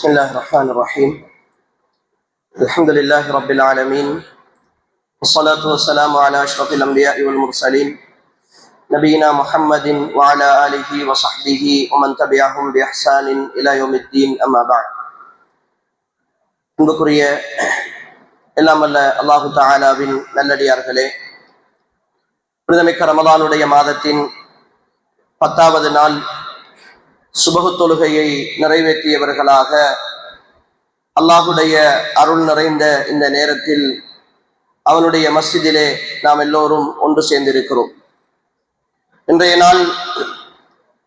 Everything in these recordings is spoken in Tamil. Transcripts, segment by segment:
بسم الله الرحمن الرحيم. الحمد لله رب العالمين، والصلاة والسلام على أشرف الأنبياء والمرسلين نبينا محمد وعلى آله وصحبه ومن تبعهم بإحسان إلى يوم الدين. أما بعد. அன்புக்குரிய எல்லாம் வல்ல அல்லாஹு தஆலாவின் நல்லடியார்களே, புனிதமிக்க ரமலானுடைய மாதத்தின் 10வது நாள் சுபஹு தொழுகையை நிறைவேற்றியவர்களாக அல்லாஹுடைய அருள் நிறைந்த இந்த நேரத்தில் அவனுடைய மஸ்ஜிதிலே நாம் எல்லோரும் ஒன்று சேர்ந்திருக்கிறோம். இன்றைய நாள்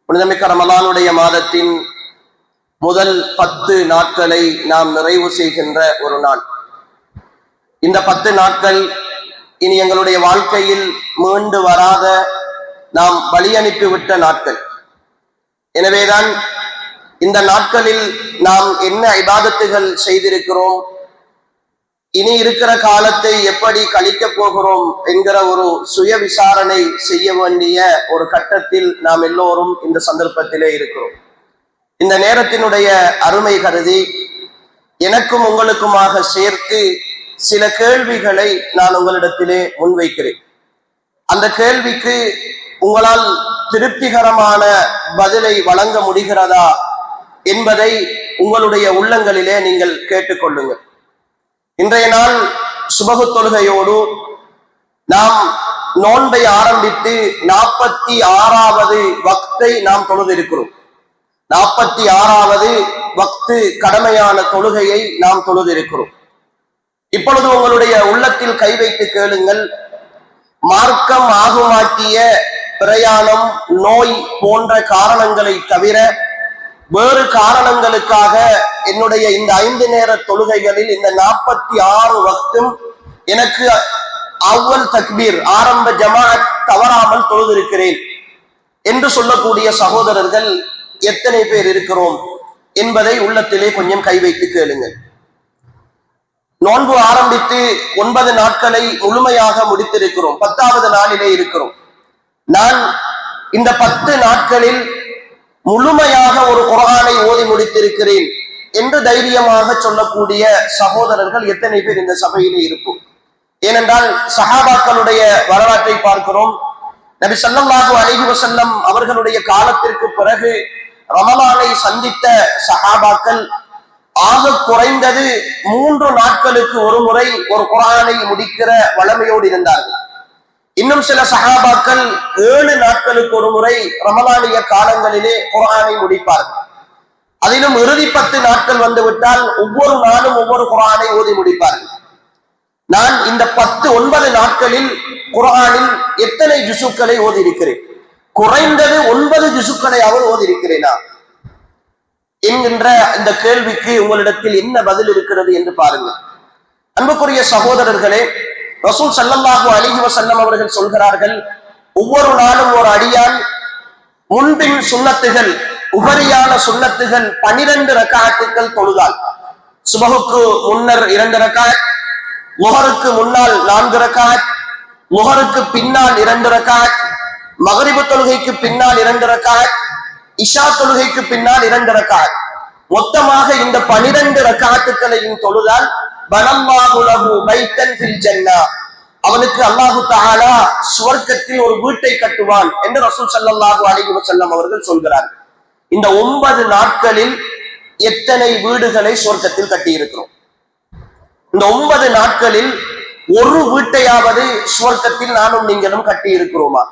புனிதமிக்க ரமலானுடைய மாதத்தின் முதல் 10 நாட்களை நாம் நிறைவு செய்கின்ற ஒரு நாள். இந்த 10 நாட்கள் இனி எங்களுடைய வாழ்க்கையில் மீண்டு வராத நாம் வழி அனுப்பிவிட்ட நாட்கள். எனவேதான் இந்த நாட்களில் நாம் என்ன இபாதத்துகள் செய்திருக்கிறோம், இனி இருக்கிற காலத்தை எப்படி கழிக்கப் போகிறோம் என்கிற ஒரு சுய விசாரணை செய்ய வேண்டிய ஒரு கட்டத்தில் நாம் எல்லோரும் இந்த சந்தர்ப்பத்திலே இருக்கிறோம். இந்த நேரத்தினுடைய அருமை கருதி எனக்கும் உங்களுக்குமாக சேர்த்து சில கேள்விகளை நான் உங்களிடத்திலே முன்வைக்கிறேன். அந்த கேள்விக்கு உங்களால் திருப்திகரமான பதிலை வழங்க முடிகிறதா என்பதை உங்களுடைய உள்ளங்களிலே நீங்கள் கேட்டுக்கொள்ளுங்கள். இன்றைய நாள் சுபஹு தொழுகையோடு நாம் நோன்பை ஆரம்பித்து 46வது வக்தை நாம் தொழுதிருக்கிறோம். 46வது வக்து கடமையான தொழுகையை நாம் தொழுதிருக்கிறோம். இப்பொழுது உங்களுடைய உள்ளத்தில் கை வைத்து கேளுங்கள். மார்க்கம் ஆகுமாக்கிய பிரயாணம், நோய் போன்ற காரணங்களை தவிர வேறு காரணங்களுக்காக என்னுடைய இந்த 5 நேர தொழுகைகளில் இந்த 46 வக்தும் எனக்கு அவ்வல் தக்பீர், ஆரம்ப ஜமாஅத் தவறாமல் தொழுதிருக்கிறேன் என்று சொல்லக்கூடிய சகோதரர்கள் எத்தனை பேர் இருக்கிறோம் என்பதை உள்ளத்திலே கொஞ்சம் கை வைத்து கேளுங்கள். நோன்பு ஆரம்பித்து 9 நாட்களை முழுமையாக முடித்திருக்கிறோம். 10வது நாளிலே இருக்கிறோம். நான் இந்த 10 நாட்களில் முழுமையாக ஒரு குர்ஆனை ஓதி முடித்திருக்கிறேன் என்று தைரியமாக சொல்லக்கூடிய சகோதரர்கள் எத்தனை பேர் இந்த சபையிலே இருக்கும்? ஏனென்றால் சஹாபாக்களுடைய வரலாற்றை பார்க்கிறோம். நபி ஸல்லல்லாஹு அலைஹி வஸல்லம் அவர்களுடைய காலத்திற்கு பிறகு ரமலானை சந்தித்த சஹாபாக்கள் ஆக குறைந்தது 3 நாட்களுக்கு ஒரு முறை ஒரு குர்ஆனை முடிக்கிற வளமையோடு இருந்தார்கள். இன்னும் சில சஹாபாக்கள் 7 நாட்களுக்கு ஒரு முறை ரமலானிய காலங்களிலே குர்ஆனை முடிப்பார்கள். அதிலும் இறுதி 10 நாட்கள் வந்துவிட்டால் ஒவ்வொரு நாளும் ஒவ்வொரு குர்ஆனை ஓதி முடிப்பார்கள். நான் இந்த 9 நாட்களில் குர்ஆனில் எத்தனை ஜுசுக்களை ஓதி இருக்கிறேன்? குறைந்தது 9 ஜுசுக்களை அவர் ஓதி இருக்கிறேனா என்கின்ற இந்த கேள்விக்கு உங்களிடத்தில் என்ன பதில் இருக்கிறது என்று பாருங்கள். அன்புக்குரிய சகோதரர்களே, ரசூல் ஸல்லல்லாஹு அலைஹி வஸல்லம் அவர்கள் சொல்கிறார்கள், ஒவ்வொரு நாளும் ஒரு அடியான் முன்பின் சுன்னத்துகள், உபரியான சுன்னத்துகள் 12 ரக்காத்துக்கள் தொழுதால், சுபஹுக்கு முன்னர் 2 ரக்காத், முஹருக்கு முன்னால் 4 ரக்காத், முஹருக்கு பின்னால் 2 ரக்காத், மக்ரிபு தொழுகைக்கு பின்னால் 2 ரக்காத், இஷா தொழுகைக்கு பின்னால் 2 ரக்காத், மொத்தமாக இந்த 12 ரக்காத்துக்களையும் தொழுதால் பனல்லாஹு லஹு பைத்தன் ஃபில் ஜன்னah, அவனுக்கு அல்லாஹு தஆலா சுவர்க்கத்தில் ஒரு வீட்டை கட்டுவான் என்று ரசூல் ஸல்லல்லாஹு அலைஹி வஸல்லம் அவர்கள் சொல்கிறார்கள். இந்த 9 நாட்களில் எத்தனை வீடுகளை சுவர்க்கத்தில் கட்டி இருக்கிறோம்? இந்த 9 நாட்களில் ஒரு வீட்டையாவது சுவர்க்கத்தில் நானும் நீங்களும் கட்டி இருக்கிறோமா?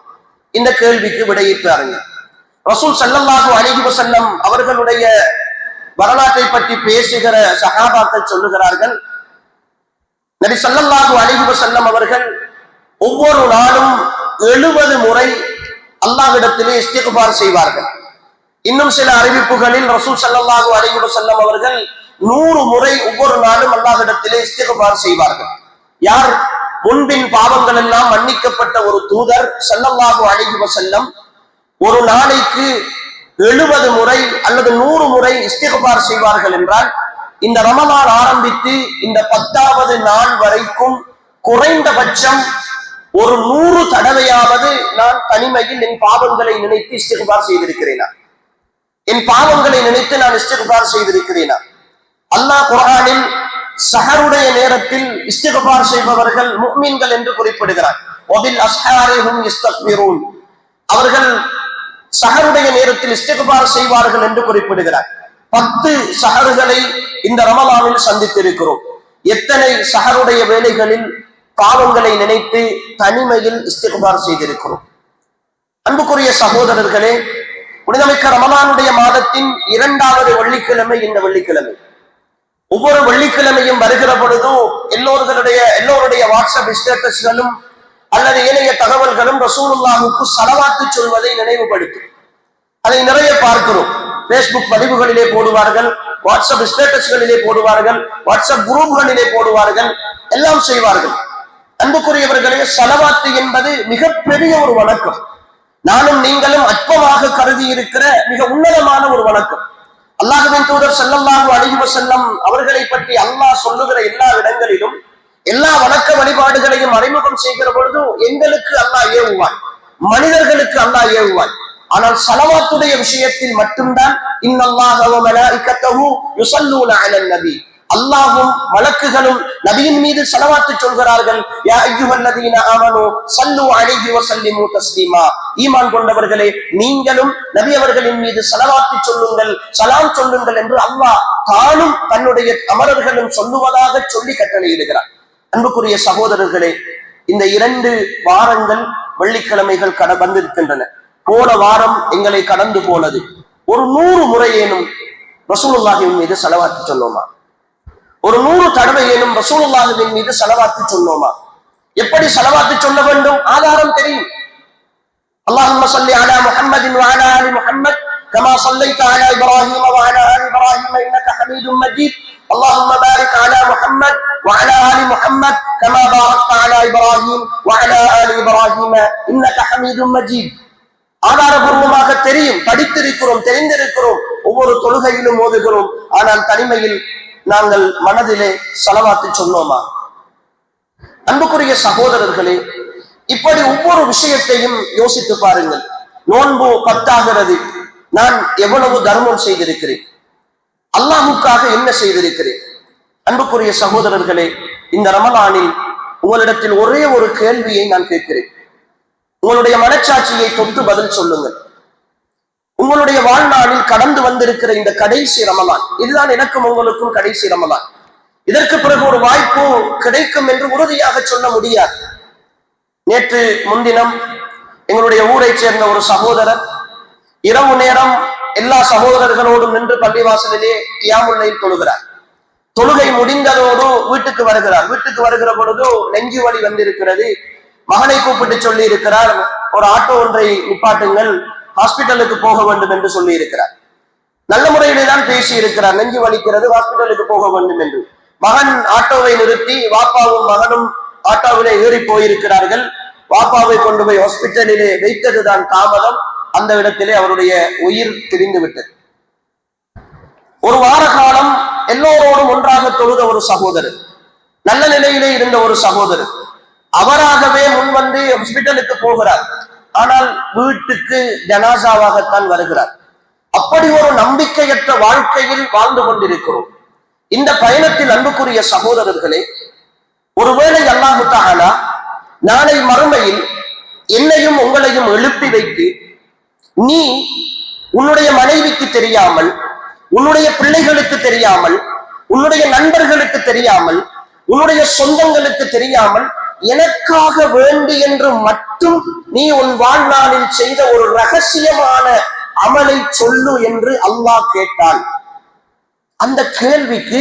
இந்த கேள்விக்கு விடையிட்டாருங்க. ரசூல் ஸல்லல்லாஹு அலைஹி வஸல்லம் அவர்களுடைய வரலாற்றை பற்றி பேசுகிற சஹாபாக்கள் சொல்லுகிறார்கள், நபி ஸல்லல்லாஹு அலைஹி வஸல்லம் அவர்கள் ஒவ்வொரு நாளும் 70 முறை அல்லாஹ்விடத்திலே இஸ்திக்பார் செய்வார்கள். இன்னும் சில அறிவிப்புகளில் ரசூல் ஸல்லல்லாஹு அலைஹி வஸல்லம் அவர்கள் 100 முறை ஒவ்வொரு நாளும் அல்லாஹ்விடத்திலே இஸ்திக்பார் செய்வார்கள். யார் முன்பின் பாவங்கள் எல்லாம் மன்னிக்கப்பட்ட ஒரு தூதர் ஸல்லல்லாஹு அலைஹி வஸல்லம் ஒரு நாளைக்கு 70 முறை அல்லது 100 முறை இஸ்திக்பார் செய்வார்கள் என்றால், இந்த ரமலான் ஆரம்பித்து இந்த 10வது நாள் வரைக்கும் குறைந்தபட்சம் ஒரு 100 தடவையாவது நான் தனிமையில் என் பாவங்களை நினைத்து இஸ்திக்பார் செய்திருக்கிறேனா? என் பாவங்களை நினைத்து நான் இஸ்திக்பார் செய்திருக்கிறேனா? அல்லாஹ் குர்ஆனில் சஹருடைய நேரத்தில் இஸ்திக்பார் செய்பவர்கள் முஃமின்கள் என்று குறிப்பிடுகிறார். வபில் அஸ்ஹாரிஹும் யஸ்தக்பிரூன், அவர்கள் சஹருடைய நேரத்தில் இஸ்திக்பார் செய்வார்கள் என்று குறிப்பிடுகிறார். 10 சஹர்களை இந்த ரமலானில் சந்தித்திருக்கிறோம். எத்தனை சஹருடைய வேளைகளில் பாவங்களை நினைத்து தனிமையில் இஸ்திக்பார் செய்திருக்கிறோம். அன்புக்குரிய சகோதரர்களே, புனிதமிக்க ரமலானுடைய மாதத்தின் 2வது வெள்ளிக்கிழமை இந்த வெள்ளிக்கிழமை. ஒவ்வொரு வெள்ளிக்கிழமையும் வருகிற பொழுதும் எல்லோருடைய வாட்ஸ்அப் ஸ்டேட்டஸ்களும் அல்லது ஏனைய தகவல்களும் ரசூலுல்லாஹுக்கு ஸலவாத்து சொல்வதை நினைவுபடுத்தும். அதை நிறைய பார்க்கிறோம். பேஸ்புக் பதிவுகளிலே போடுவார்கள், வாட்ஸ்அப் ஸ்டேட்டஸ்களிலே போடுவார்கள், வாட்ஸ்அப் குரூப்களிலே போடுவார்கள், எல்லாம் செய்வார்கள். அன்புக்குரியவர்களே, ஸலவாத்து என்பது மிகப்பெரிய ஒரு வணக்கம். நானும் நீங்களும் அற்பமாக கருதி இருக்கிற மிக உன்னதமான ஒரு வணக்கம். அல்லாஹ்வின் தூதர் ஸல்லல்லாஹு அலைஹி வஸல்லம் அவர்களை பற்றி அல்லாஹ் சொல்லுகிற எல்லா இடங்களிலும் எல்லா வணக்க வழிபாடுகளையும் அறிமுகம் செய்கிற பொழுது எங்களுக்கு அல்லாஹ் ஏவுவான், மனிதர்களுக்கு அல்லாஹ் ஏவுவான். ஆனால் ஸலவாத்துடைய விஷயத்தில் மட்டும்தான் இன்னல்லாஹ வ மலாயிகத்தஹு யுஸல்லூன அலன் நபி, அல்லாஹ்வும் மலக்குகளும் நபியின் மீது ஸலவாத்து சொல்கிறார்கள். யா அய்யுஹல்லதீன ஆமனூ ஸல்லூ அலைஹி வ ஸல்லிமூ தஸ்லீமா, ஈமான் கொண்டவர்களே நீங்களும் நபி அவர்களின் மீது ஸலவாத்து சொல்லுங்கள், சலாம் சொல்லுங்கள் என்று அல்லாஹ் தானும் தன்னுடைய அமரர்களும் சொல்லுவதாக சொல்லி கட்டளையிடுகிறார். அன்புக்குரிய சகோதரர்களே, இந்த 2 வாரங்கள் வெள்ளிக்கிழமைகள் வந்திருக்கின்றன. போன வாரம் எங்களை கடந்து போனது. ஒரு 100 முறையேனும் ரசூலுல்லாஹின் மீது ஸலவாத்து சொன்னோமா? ஒரு 100 தடவையேனும் ரசூலுல்லாஹின் மீது ஸலவாத்து சொன்னோமா? எப்படி ஸலவாத்து சொல்ல வேண்டும்? ஆதாரம் தெரியும். அல்லாஹும்ம ஸல்லி அலா முஹம்மதின் வ அலா ஆலி முஹம்மத் கமா ஸல்லைத அலா இப்ராஹீம வ அலா ஆலி இப்ராஹீம இன்னக ஹமீதும் மஜீத். அல்லாஹும்ம பாரிக் அலா முஹம்மத் வ அலா ஆலி முஹம்மத் கமா பாரக்த அலா இப்ராஹீம் வ அலா ஆலி இப்ராஹீம இன்னக ஹமீதும் மஜீத். ஆதாரபூர்வமாக தெரியும், படித்திருக்கிறோம், தெரிந்திருக்கிறோம், ஒவ்வொரு தொழுகையிலும் ஓதுகிறோம். ஆனால் தனிமையில் நாங்கள் மனதிலே ஸலவாத்து சொன்னோமா? அன்புக்குரிய சகோதரர்களே, இப்படி ஒவ்வொரு விஷயத்தையும் யோசித்து பாருங்கள். நோன்பு 10 நான் எவ்வளவு தர்மம் செய்திருக்கிறேன், அல்லாஹுக்காக என்ன செய்திருக்கிறேன்? அன்புக்குரிய சகோதரர்களே, இந்த ரமலானில் உங்களிடத்தில் ஒரே ஒரு கேள்வியை நான் கேட்கிறேன். உங்களுடைய மனச்சாட்சியை தொட்டு பதில் சொல்லுங்கள். உங்களுடைய வாழ்நாளில் கடந்து வந்திருக்கிற இந்த கடைசி ரமலான், இதுதான் எனக்கும் உங்களுக்கும் கடைசி ரமலான். இதற்கு பிறகு ஒரு வாய்ப்பு கிடைக்கும் என்று உறுதியாக சொல்ல முடியாது. நேற்று முன்தினம் எங்களுடைய ஊரை சேர்ந்த ஒரு சகோதரர் இரவு நேரம் எல்லா சகோதரர்களோடும் நின்று பள்ளிவாசலிலே கியாமுல் லைல் தொழுகிறார். தொழுகை முடிந்ததோடு வீட்டுக்கு வருகிறார். வீட்டுக்கு வருகிற பொழுது நெஞ்சு வலி வந்திருக்கிறது. மகனை கூப்பிட்டு சொல்லி இருக்கிறார், ஒரு ஆட்டோ ஒன்றை நிப்பாட்டுங்கள், ஹாஸ்பிட்டலுக்கு போக வேண்டும் என்று சொல்லி இருக்கிறார். நல்ல முறையிலே தான் பேசி இருக்கிறார், நெஞ்சு வலிக்கிறது, ஹாஸ்பிட்டலுக்கு போக வேண்டும் என்று. மகன் ஆட்டோவை நிறுத்தி வாப்பாவும் மகனும் ஆட்டோவிலே ஏறி போயிருக்கிறார்கள். வாப்பாவை கொண்டு போய் ஹாஸ்பிட்டலிலே வைத்ததுதான் தாமதம். அந்த இடத்திலே அவருடைய உயிர் பிரிந்து விட்டது. ஒரு வார காலம் எல்லோரோடும் ஒன்றாக தொழுத ஒரு சகோதரர், நல்ல நிலையிலே இருந்த ஒரு சகோதரர், அவராகவே முன்வந்து ஹாஸ்பிட்டலுக்கு போகிறார். ஆனால் வீட்டுக்கு ஜனாசாவாகத்தான் வருகிறார். அப்படி ஒரு நம்பிக்கையற்ற வாழ்க்கையில் வாழ்ந்து கொண்டிருக்கிறோம். இந்த பயணத்தில் அன்புக்குரிய சகோதரர்களே, ஒருவேளை அல்லாஹு தஆலா நாளை மறுமையில் என்னையும் உங்களையும் எழுப்பி வைத்து, நீ உன்னுடைய மனைவிக்கு தெரியாமல், உன்னுடைய பிள்ளைகளுக்கு தெரியாமல், உன்னுடைய நண்பர்களுக்கு தெரியாமல், உன்னுடைய சொந்தங்களுக்கு தெரியாமல் எனக்காக வேண்டி என்று மட்டும் நீ உன் வாழ்நாளில் செய்த ஒரு ரகசியமான அமலை சொல்லு என்று அல்லாஹ் கேட்டால், அந்த கேள்விக்கு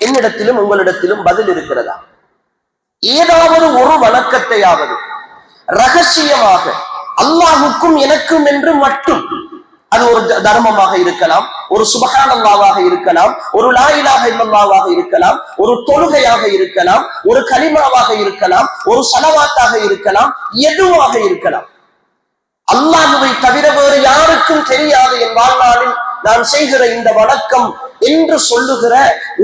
என்னிடத்திலும் உங்களிடத்திலும் பதில் இருக்கிறதா? ஏதாவது ஒரு வணக்கத்தையாவது ரகசியமாக அல்லாஹுக்கும் எனக்கும் என்று மட்டும், அது ஒரு தர்மமாக இருக்கலாம், ஒரு சுப்ஹானல்லாஹ்வாக இருக்கலாம், ஒரு லா இலாஹ இல்லல்லாஹ்வாக இருக்கலாம், ஒரு தொழுகையாக இருக்கலாம், ஒரு கலிமாவாக இருக்கலாம், ஒரு ஸலவாத்தாக இருக்கலாம், எதுவாக இருக்கலாம். அல்லாஹ்வை தவிர வேறு யாருக்கும் தெரியாது என் வாழ்நாளில் நான் செய்கிற இந்த வணக்கம் என்று சொல்லுகிற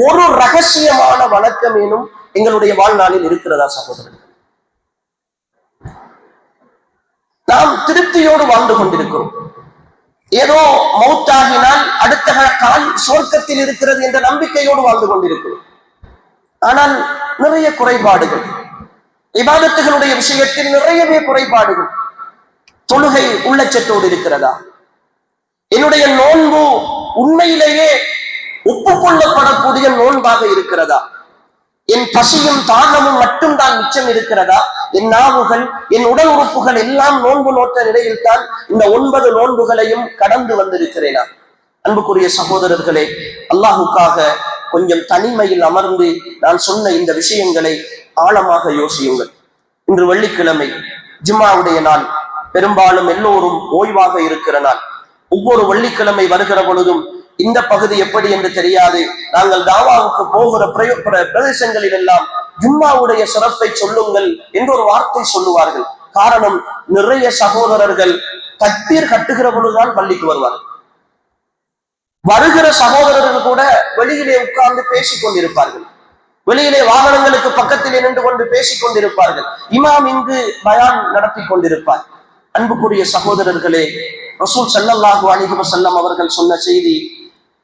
ஒரு ரகசியமான வணக்கம் எனும் எங்களுடைய வாழ்நாளில் இருக்கிறதா சகோதரர்கள்? நாம் திருப்தியோடு வாழ்ந்து கொண்டிருக்கிறோம். ஏதோ மௌத்தாகினால் அடுத்த கால் சொர்க்கத்தில் இருக்கிறது என்ற நம்பிக்கையோடு வாழ்ந்து கொண்டிருக்கிறோம். ஆனால் நிறைய குறைபாடுகள், இபாதத்துகளுடைய விஷயத்தில் நிறையவே குறைபாடுகள். தொழுகை உள்ளச்சத்தோடு இருக்கிறதா? என்னுடைய நோன்பு உண்மையிலேயே ஒப்புக்கொள்ளப்படக்கூடிய நோன்பாக இருக்கிறதா? என் பசியும் தாகமும் மட்டும்தான் மிச்சம் இருக்கிறதா? என் நாவுகள், என் உடல் உறுப்புகள் எல்லாம் நோன்பு நோட்ட நிலையில் தான் இந்த 9 நோன்புகளையும் கடந்து வந்திருக்கிறேனா? அன்புக்குரிய சகோதரர்களே, அல்லாஹுக்காக கொஞ்சம் தனிமையில் அமர்ந்து நான் சொன்ன இந்த விஷயங்களை ஆழமாக யோசியுங்கள். இன்று வெள்ளிக்கிழமை, ஜும்மாவுடைய நாள். பெரும்பாலும் எல்லோரும் ஓய்வாக இருக்கிற நாள். ஒவ்வொரு வெள்ளிக்கிழமை வருகிற பொழுதும் இந்த பகுதி எப்படி என்று தெரியாது, நாங்கள் தாவாவுக்கு போகிற பிரதேசங்களில் எல்லாம் ஜும்மாவுடைய சிறப்பை சொல்லுங்கள் என்று ஒரு வார்த்தை சொல்லுவார்கள். காரணம், நிறைய சகோதரர்கள் தக்பீர் கட்டுகிற பொழுதுதான் பள்ளிக்கு வருவார்கள். வருகிற சகோதரர்கள் கூட வெளியிலே உட்கார்ந்து பேசிக் கொண்டிருப்பார்கள். வெளியிலே வாகனங்களுக்கு பக்கத்திலே நின்று கொண்டு பேசிக் கொண்டிருப்பார்கள். இமாம் இங்கு பயான் நடத்தி கொண்டிருப்பார். அன்புக்குரிய சகோதரர்களே, ரசூல் ஸல்லல்லாஹு அலைஹி வஸல்லம் அவர்கள் சொன்ன செய்தி,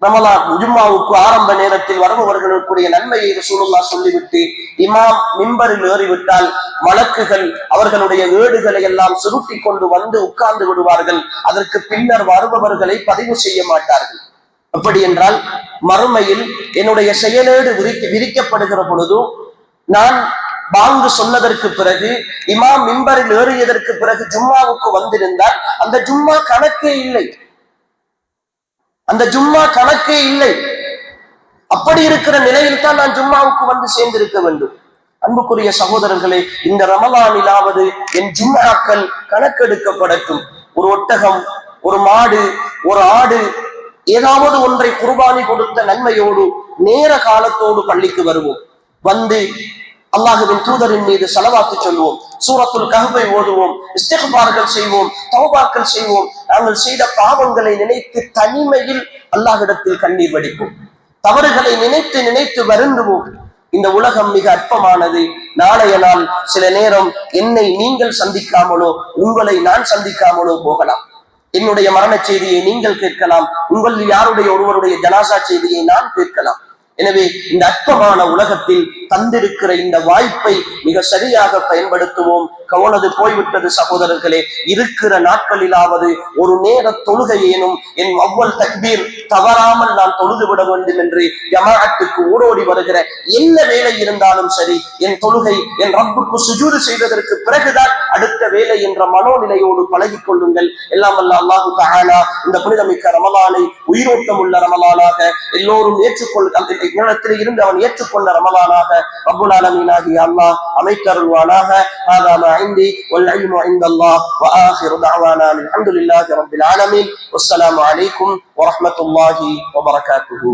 ரமலான் ஜும்மாவுக்கு ஆரம்ப நேரத்தில் வருபவர்களுக்குரிய நன்மையை ரசூலுல்லாஹ் சொல்லிவிட்டு இமாம் மிம்பரில் ஏறிவிட்டால் மலக்குகள் அவர்களுடைய ஏடுகளை எல்லாம் சுருட்டி கொண்டு வந்து உட்கார்ந்து விடுவார்கள். அதற்கு பின்னர் வருபவர்களை பதிவு செய்ய மாட்டார்கள். அப்படி என்றால் மறுமையில் என்னுடைய செயலேடு விரிக்கப்படுகிற பொழுது, நான் பாங்கு சொன்னதற்கு பிறகு இமாம் மிம்பரில் ஏறியதற்கு பிறகு ஜும்மாவுக்கு வந்திருந்தால் அந்த ஜும்மா கணக்கே இல்லை. அந்த ஜும்மா கணக்கே இல்லை. அப்படி இருக்கிற நிலையில் தான் நான் ஜும்மாவுக்கு வந்து சேர்ந்திருக்க வேண்டும். அன்புக்குரிய சகோதரர்களே, இந்த ரமலானிலாவது என் ஜும்மாக்கள் கணக்கெடுக்கப்படட்டும். ஒரு ஒட்டகம், ஒரு மாடு, ஒரு ஆடு, ஏதாவது ஒன்றை குர்பானி கொடுத்த நன்மையோடு நேர காலத்தோடு பள்ளிக்கு வருவோம். வந்து அல்லாஹுவின் தூதரின் மீது ஸலவாத்து சொல்வோம், சூரத்துல் கஹ்ஃபை ஓதுவோம், இஸ்திக்பார்கள் செய்வோம், தௌபாக்கள் செய்வோம். நாங்கள் செய்த பாவங்களை நினைத்து தனிமையில் அல்லாஹ்விடத்தில் கண்ணீர் வடிப்போம். தவறுகளை நினைத்து நினைத்து வருந்துவோம். இந்த உலகம் மிக அற்பமானது. நாளைய நாள் சில நேரம் என்னை நீங்கள் சந்திக்காமலோ உங்களை நான் சந்திக்காமலோ போகலாம். என்னுடைய மரண செய்தியை நீங்கள் கேட்கலாம், உங்களில் யாருடைய ஒருவருடைய ஜனாசா செய்தியை நான் கேட்கலாம். எனவே இந்த அற்பமான உலகத்தில் தந்திருக்கிற இந்த வாய்ப்பை மிக சரியாக பயன்படுத்துவோம். கவனது போய்விட்டது சகோதரர்களே. இருக்கிற நாட்களிலாவது ஒரு நேர தொழுகையேனும் என் அவ்வல் தக்பீர் தவறாமல் நான் தொழுது விட வேண்டும் என்று ஜமாஅத்துக்கு ஓடோடி வருகிற என்ன வேலை இருந்தாலும் சரி, என் தொழுகை என் ரப்புக்கு சுஜூது செய்வதற்கு பிறகுதான் அடுத்த வேலை என்ற மனோநிலையோடு பழகிக் கொள்ளுங்கள். எல்லாம் வல்ல அல்லாஹு தஆலா இந்த புனிதமிக்க ரமலானை உயிரோட்டம் உள்ள ரமலானாக எல்லோரும் இடத்திலே இருந்து அவன் ஏற்றுக்கொண்ட ரமலானாக ரப்புல் ஆலமீனாகிய அல்லாஹ் அமைத்தருள்வானாக. ஹாதா மா இன்தி வல் இல்மு இன்தல்லாஹ் வ ஆகிரு தஅவானா அல்ஹம்துலில்லாஹி ரப்பில் ஆலமீன். வஸ்ஸலாமு அலைக்கும் வ ரஹ்மத்துல்லாஹி வ பரகாத்துஹு.